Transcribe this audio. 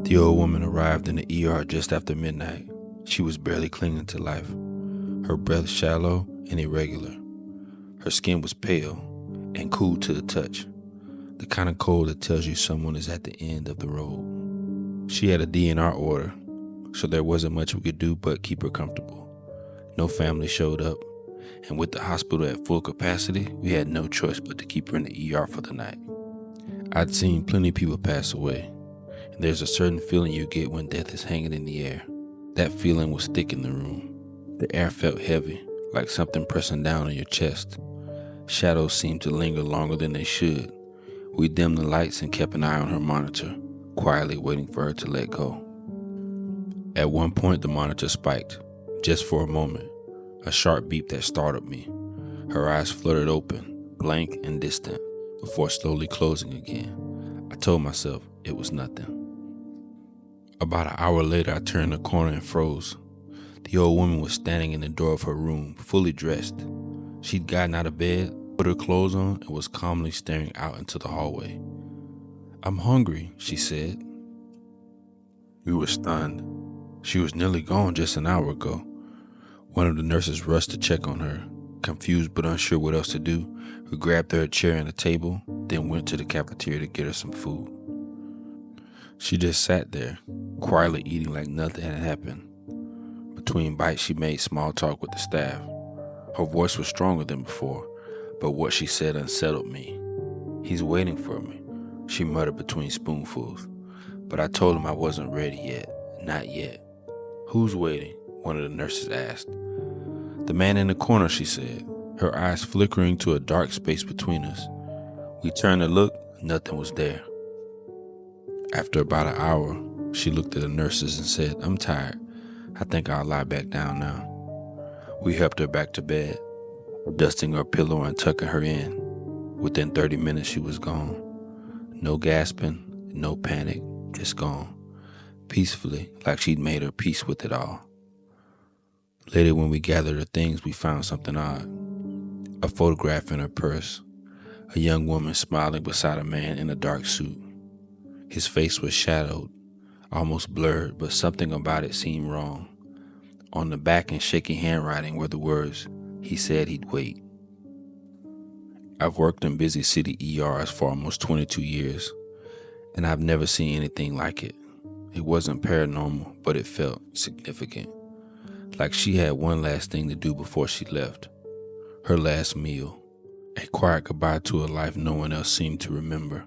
The old woman arrived in the ER just after midnight. She was barely clinging to life, her breath shallow and irregular. Her skin was pale and cool to the touch, the kind of cold that tells you someone is at the end of the road. She had a DNR order, so there wasn't much we could do but keep her comfortable. No family showed up, and with the hospital at full capacity, we had no choice but to keep her in the ER for the night. I'd seen plenty of people pass away, and there's a certain feeling you get when death is hanging in the air. That feeling was thick in the room. The air felt heavy, like something pressing down on your chest. Shadows seemed to linger longer than they should. We dimmed the lights and kept an eye on her monitor, quietly waiting for her to let go. At one point, the monitor spiked, just for a moment, a sharp beep that startled me. Her eyes fluttered open, blank and distant, before slowly closing again. I told myself it was nothing. About an hour later, I turned the corner and froze. The old woman was standing in the door of her room, fully dressed. She'd gotten out of bed, put her clothes on, and was calmly staring out into the hallway. "I'm hungry," she said. We were stunned. She was nearly gone just an hour ago. One of the nurses rushed to check on her. Confused but unsure what else to do, we grabbed her a chair and a table, then went to the cafeteria to get her some food. She just sat there, quietly eating like nothing had happened. Between bites, she made small talk with the staff. Her voice was stronger than before, but what she said unsettled me. "He's waiting for me," she muttered between spoonfuls. But I told him I wasn't ready yet. Not yet. "Who's waiting?" one of the nurses asked. "The man in the corner," she said, her eyes flickering to a dark space between us. We turned to look. Nothing was there. After about an hour, she looked at the nurses and said, "I'm tired. I think I'll lie back down now." We helped her back to bed, dusting her pillow and tucking her in. Within 30 minutes, she was gone. No gasping, no panic, just gone. Peacefully, like she'd made her peace with it all. Later, when we gathered her things, we found something odd. A photograph in her purse. A young woman smiling beside a man in a dark suit. His face was shadowed, almost blurred, but something about it seemed wrong. On the back in shaky handwriting were the words, "He said he'd wait." I've worked in busy city ERs for almost 22 years, and I've never seen anything like it. It wasn't paranormal, but it felt significant. Like she had one last thing to do before she left. Her last meal. A quiet goodbye to a life no one else seemed to remember.